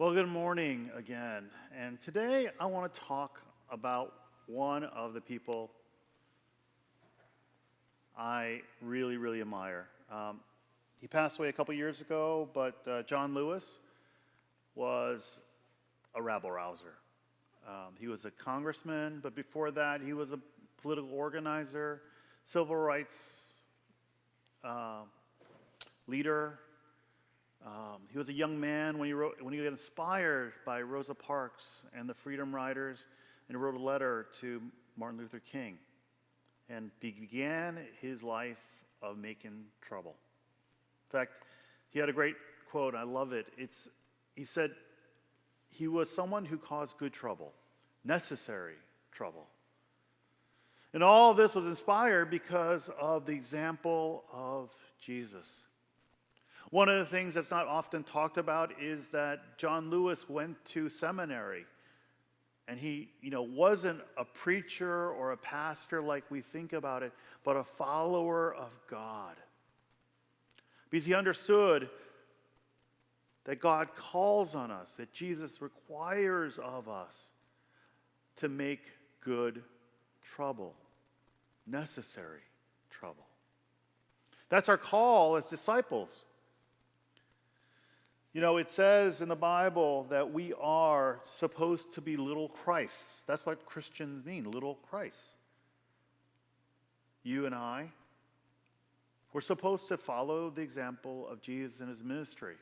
Well, good morning again. And today I want to talk about one of the people I really, really admire. He passed away a couple years ago, but John Lewis was a rabble-rouser. He was a congressman, but before that he was a political organizer, civil rights leader. He was a young man when he got inspired by Rosa Parks and the Freedom Riders, and he wrote a letter to Martin Luther King and began his life of making trouble. In fact, he had a great quote, I love it. He said, he was someone who caused good trouble, necessary trouble. And all of this was inspired because of the example of Jesus. One of the things that's not often talked about is that John Lewis went to seminary. And he, wasn't a preacher or a pastor like we think about it, but a follower of God. Because he understood that God calls on us, that Jesus requires of us to make good trouble, necessary trouble. That's our call as disciples. It says in the Bible that we are supposed to be little Christs. That's what Christians mean, little Christs. You and I, we're supposed to follow the example of Jesus and his ministry.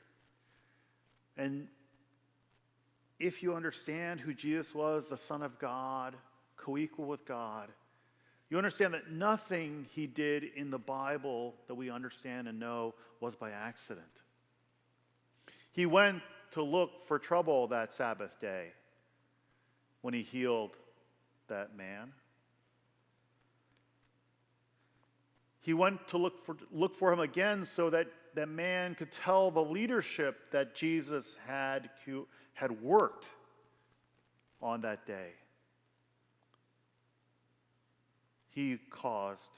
And if you understand who Jesus was, the Son of God, co-equal with God, you understand that nothing he did in the Bible that we understand and know was by accident. He went to look for trouble that Sabbath day when he healed that man. He went to look for him again so that that man could tell the leadership that Jesus had worked on that day. He caused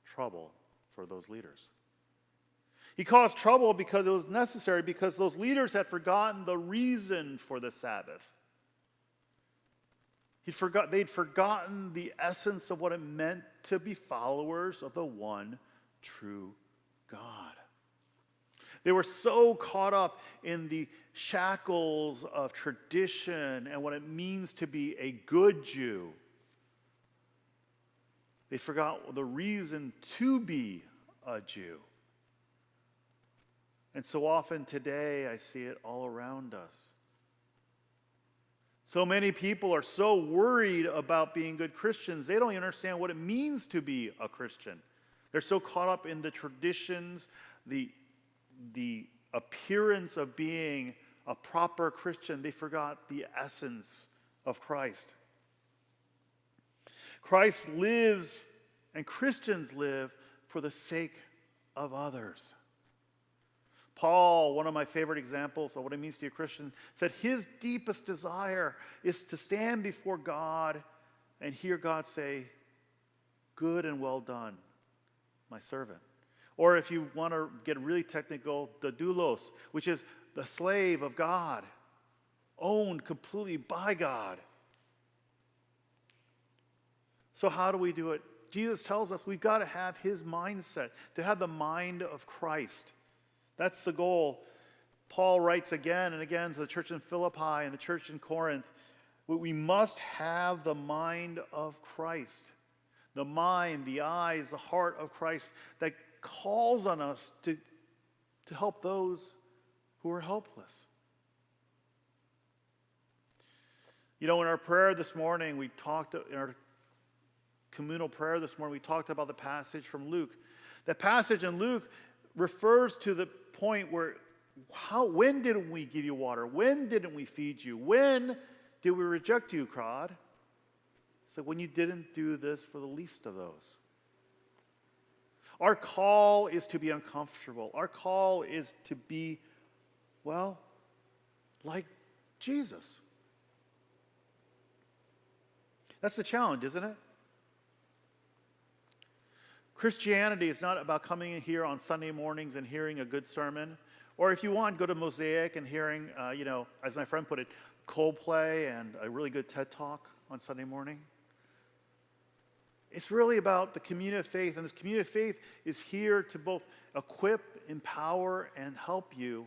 trouble for those leaders. He caused trouble because it was necessary, because those leaders had forgotten the reason for the Sabbath. They'd forgotten the essence of what it meant to be followers of the one true God. They were so caught up in the shackles of tradition and what it means to be a good Jew. They forgot the reason to be a Jew. And so often today, I see it all around us. So many people are so worried about being good Christians, they don't even understand what it means to be a Christian. They're so caught up in the traditions, the appearance of being a proper Christian, they forgot the essence of Christ. Christ lives, and Christians live, for the sake of others. Paul, one of my favorite examples of what it means to be a Christian, said his deepest desire is to stand before God and hear God say, "Good and well done, my servant." Or if you want to get really technical, the doulos, which is the slave of God, owned completely by God. So how do we do it? Jesus tells us we've got to have his mindset, to have the mind of Christ. That's the goal. Paul writes again and again to the church in Philippi and the church in Corinth. We must have the mind of Christ. The mind, the eyes, the heart of Christ that calls on us to help those who are helpless. In our prayer this morning, in our communal prayer this morning, we talked about the passage from Luke. That passage in Luke refers to the point where, when didn't we give you water? When didn't we feed you? When did we reject you, God? So when you didn't do this for the least of those. Our call is to be uncomfortable. Our call is to be, like Jesus. That's the challenge, isn't it? Christianity is not about coming in here on Sunday mornings and hearing a good sermon. Or if you want, go to Mosaic and hearing, as my friend put it, Coldplay and a really good TED Talk on Sunday morning. It's really about the community of faith. And this community of faith is here to both equip, empower, and help you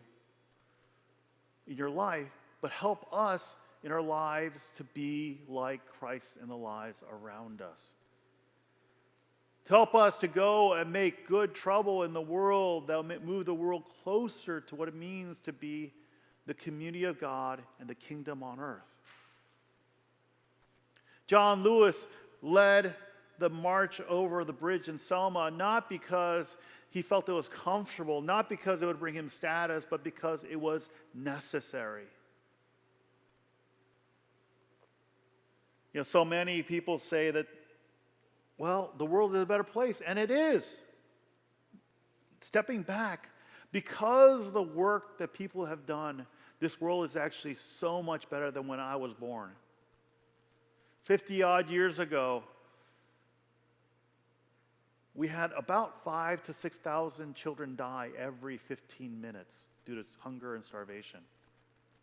in your life, but help us in our lives to be like Christ in the lives around us. To help us to go and make good trouble in the world that will move the world closer to what it means to be the community of God and the kingdom on earth. John Lewis led the march over the bridge in Selma not because he felt it was comfortable, not because it would bring him status, but because it was necessary. So many people say that, well, the world is a better place, and it is. Stepping back, because of the work that people have done, this world is actually so much better than when I was born. 50-odd years ago, we had about 5,000 to 6,000 children die every 15 minutes due to hunger and starvation.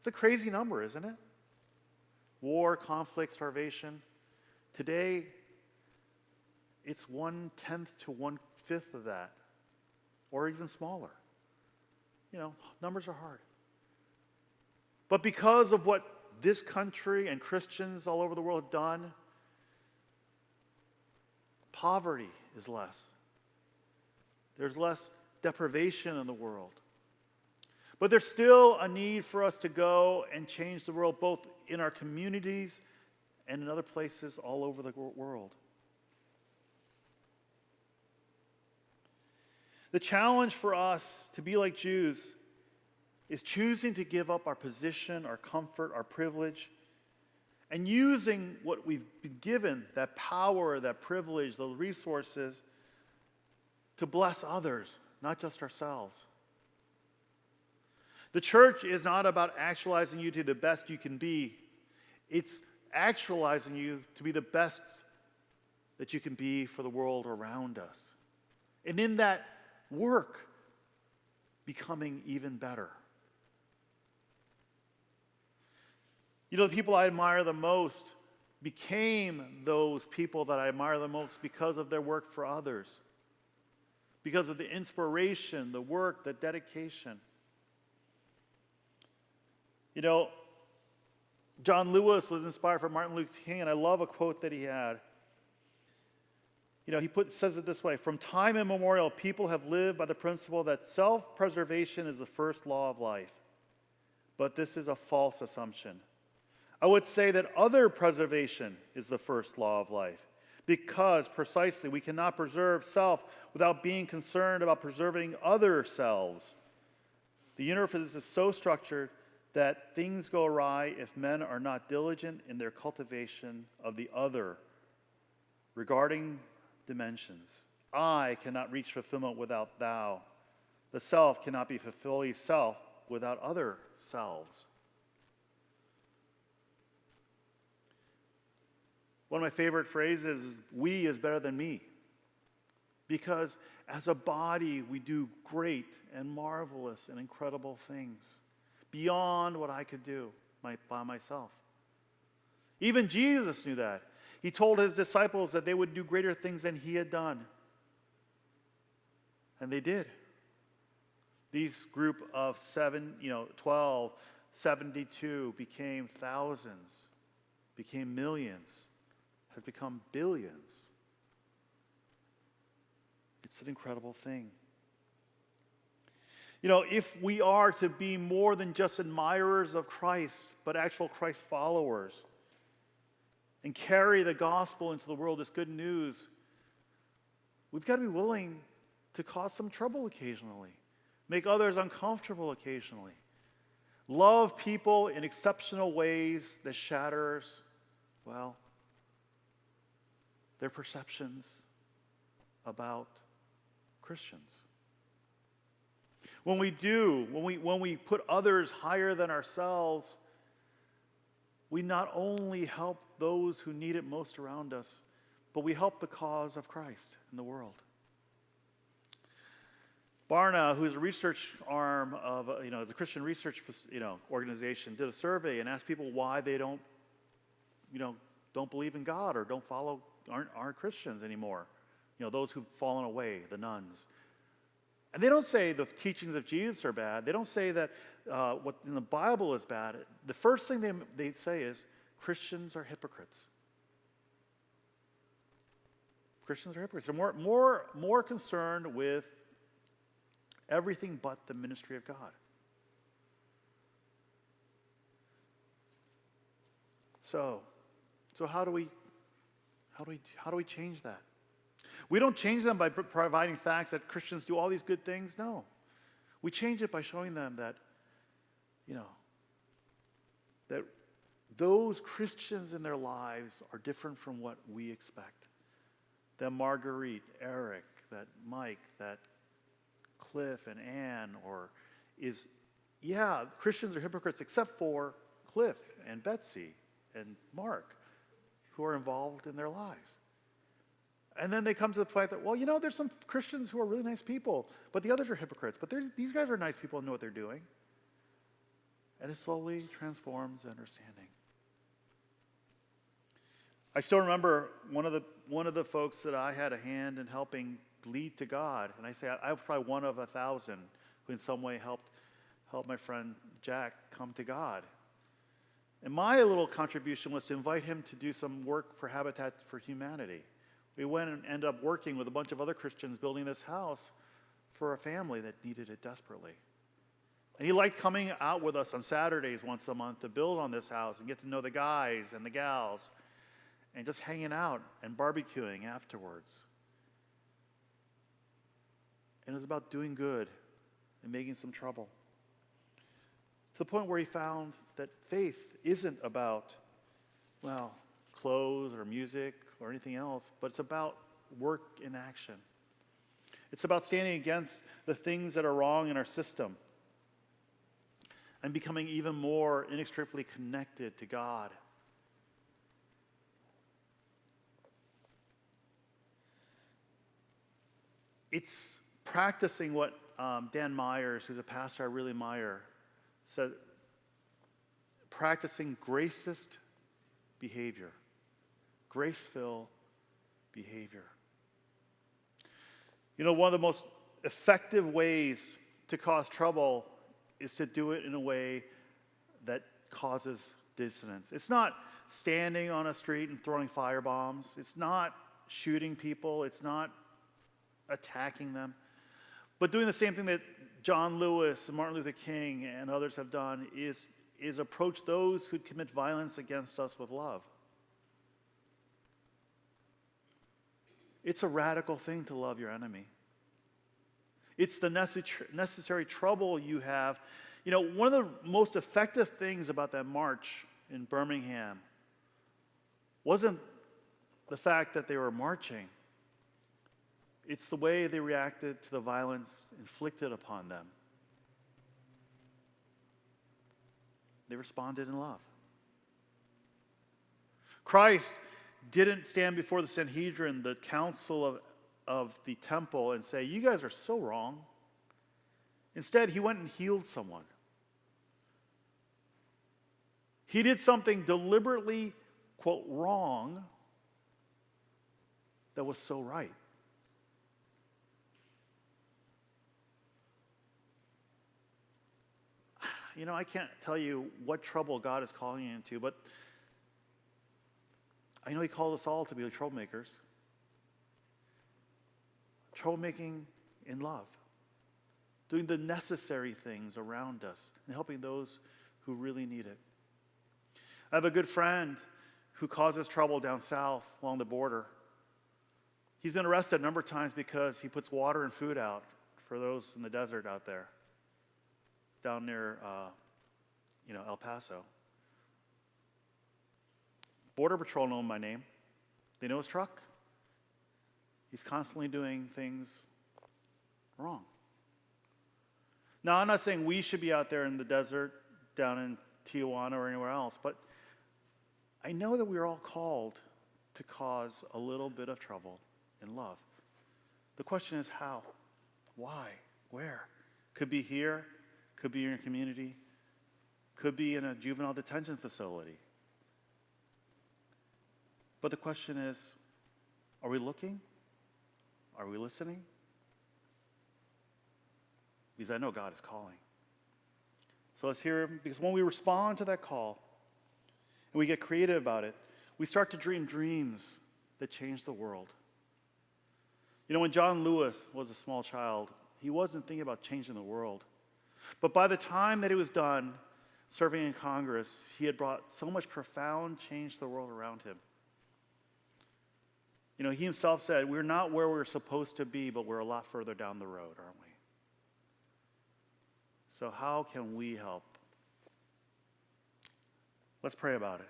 It's a crazy number, isn't it? War, conflict, starvation. Today, it's 1/10 to 1/5 of that, or even smaller. Numbers are hard. But because of what this country and Christians all over the world have done, poverty is less. There's less deprivation in the world. But there's still a need for us to go and change the world, both in our communities and in other places all over the world. The challenge for us to be like Jews is choosing to give up our position, our comfort, our privilege, and using what we've been given, that power, that privilege, those resources, to bless others, not just ourselves. The church is not about actualizing you to the best you can be. It's actualizing you to be the best that you can be for the world around us. And in that work, becoming even better. The people I admire the most became those people that I admire the most because of their work for others, because of the inspiration, the work, the dedication. John Lewis was inspired from Martin Luther King, and I love a quote that he had. He says it this way: from time immemorial, people have lived by the principle that self-preservation is the first law of life. But this is a false assumption. I would say that other preservation is the first law of life, because precisely we cannot preserve self without being concerned about preserving other selves. The universe is so structured that things go awry if men are not diligent in their cultivation of the other. Regarding dimensions, I cannot reach fulfillment without thou. The self cannot be fully self without other selves. One of my favorite phrases is, we is better than me. Because as a body, we do great and marvelous and incredible things beyond what I could do by myself. Even Jesus knew that. He told his disciples that they would do greater things than he had done. And they did. These group of 12, 72 became thousands, became millions, has become billions. It's an incredible thing. If we are to be more than just admirers of Christ, but actual Christ followers, and carry the gospel into the world, this good news, we've got to be willing to cause some trouble occasionally, make others uncomfortable occasionally, love people in exceptional ways that shatters, their perceptions about Christians. When we put others higher than ourselves, we not only help those who need it most around us, but we help the cause of Christ in the world. Barna, who's a research arm of the Christian research organization, did a survey and asked people why they don't believe in God or aren't Christians anymore. Those who've fallen away, the nuns. And they don't say the teachings of Jesus are bad. They don't say that what in the Bible is bad. The first thing they say is Christians are hypocrites. Christians are hypocrites. They're more concerned with everything but the ministry of God. So how do we change that? We don't change them by providing facts that Christians do all these good things. No. We change it by showing them that, that those Christians in their lives are different from what we expect. That Marguerite, Eric, that Mike, that Cliff and Ann, Christians are hypocrites except for Cliff and Betsy and Mark, who are involved in their lives. And then they come to the point that, there's some Christians who are really nice people, but the others are hypocrites. But these guys are nice people and know what they're doing. And it slowly transforms understanding. I still remember one of the folks that I had a hand in helping lead to God. And I say I was probably one of 1,000 who in some way helped my friend Jack come to God. And my little contribution was to invite him to do some work for Habitat for Humanity. We went and ended up working with a bunch of other Christians building this house for a family that needed it desperately. And he liked coming out with us on Saturdays once a month to build on this house and get to know the guys and the gals and just hanging out and barbecuing afterwards. And it was about doing good and making some trouble. To the point where he found that faith isn't about, clothes or music or anything else, but it's about work in action. It's about standing against the things that are wrong in our system and becoming even more inextricably connected to God. It's practicing what Dan Myers, who's a pastor I really admire, said, practicing gracist behavior. Grace-filled behavior. One of the most effective ways to cause trouble is to do it in a way that causes dissonance. It's not standing on a street and throwing fire bombs. It's not shooting people. It's not attacking them. But doing the same thing that John Lewis and Martin Luther King and others have done is approach those who commit violence against us with love. It's a radical thing to love your enemy. It's the necessary trouble you have. One of the most effective things about that march in Birmingham wasn't the fact that they were marching. It's the way they reacted to the violence inflicted upon them. They responded in love. Christ didn't stand before the Sanhedrin, the council of the temple, and say, "You guys are so wrong." Instead, he went and healed someone. He did something deliberately, quote, wrong that was so right. I can't tell you what trouble God is calling you into, but I know he called us all to be troublemakers. Troublemaking in love. Doing the necessary things around us and helping those who really need it. I have a good friend who causes trouble down south along the border. He's been arrested a number of times because he puts water and food out for those in the desert out there, down near El Paso. Border Patrol know my name. They know his truck. He's constantly doing things wrong. Now, I'm not saying we should be out there in the desert, down in Tijuana or anywhere else, but I know that we are all called to cause a little bit of trouble in love. The question is how? Why? Where? Could be here, could be in your community, could be in a juvenile detention facility. But the question is, are we looking? Are we listening? Because I know God is calling. So let's hear him, because when we respond to that call and we get creative about it, we start to dream dreams that change the world. You know, when John Lewis was a small child, he wasn't thinking about changing the world. But by the time that he was done serving in Congress, he had brought so much profound change to the world around him. You know, he himself said, we're not where we're supposed to be, but we're a lot further down the road, aren't we? So how can we help? Let's pray about it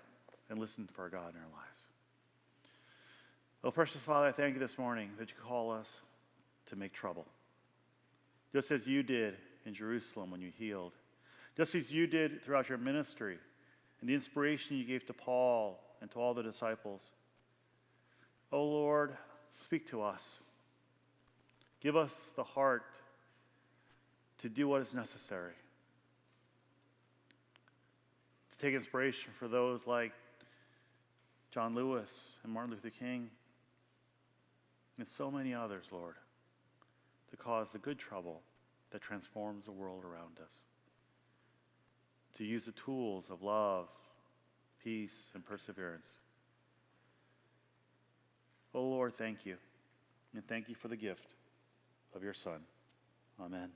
and listen for God in our lives. Oh, precious Father, I thank you this morning that you call us to make trouble. Just as you did in Jerusalem when you healed. Just as you did throughout your ministry and the inspiration you gave to Paul and to all the disciples. Oh, Lord, speak to us. Give us the heart to do what is necessary. To take inspiration for those like John Lewis and Martin Luther King and so many others, Lord, to cause the good trouble that transforms the world around us. To use the tools of love, peace, and perseverance. Oh, Lord, thank you. And thank you for the gift of your Son. Amen.